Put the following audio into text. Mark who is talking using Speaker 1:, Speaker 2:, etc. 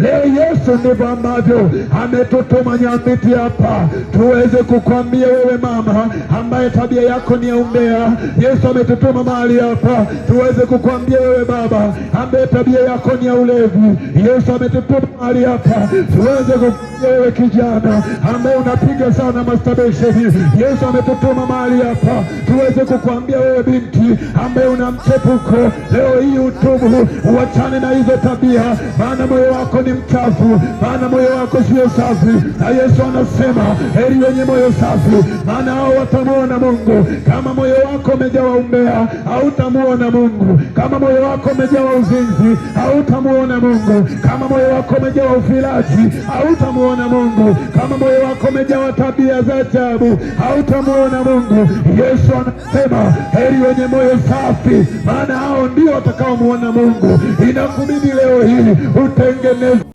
Speaker 1: Leo Yesu ndivyo ambavyo ametutuma Nyambiti hapa tuweze kukwambia wewe mama ambaye tabia yako ni ya umbea. Yesu ametutuma mahali hapa tuweze kukwambia wewe baba ambaye tabia yako ni ya ulevi. Yesu ametutuma mahali hapa tuweze kukwambia wewe kijana ambaye unapiga sana masturbation. Yesu ametutuma mahali hapa tuweze kukwambia wewe binti ambaye una mchepuko. Leo hii utubu, uachane na hizo tabia, maana moyo wako ni mchafu, maana moyo wako sio safi. Na Yesu anasema heri wenye moyo safi, maana hao watamuona Mungu. Kama moyo wako umejawa umbea, hautamuona Mungu. Kama moyo wako umejawa uzinzi, hautamuona Mungu. Kama moyo wako umejawa ufiraji, hautamuona Mungu. Kama moyo wako umejawa tabia za ajabu, hautamuona Mungu. Yesu anasema heri wenye moyo safi, maana hao ndio watakaomuona Mungu. Inakubidi leo hii utengeneze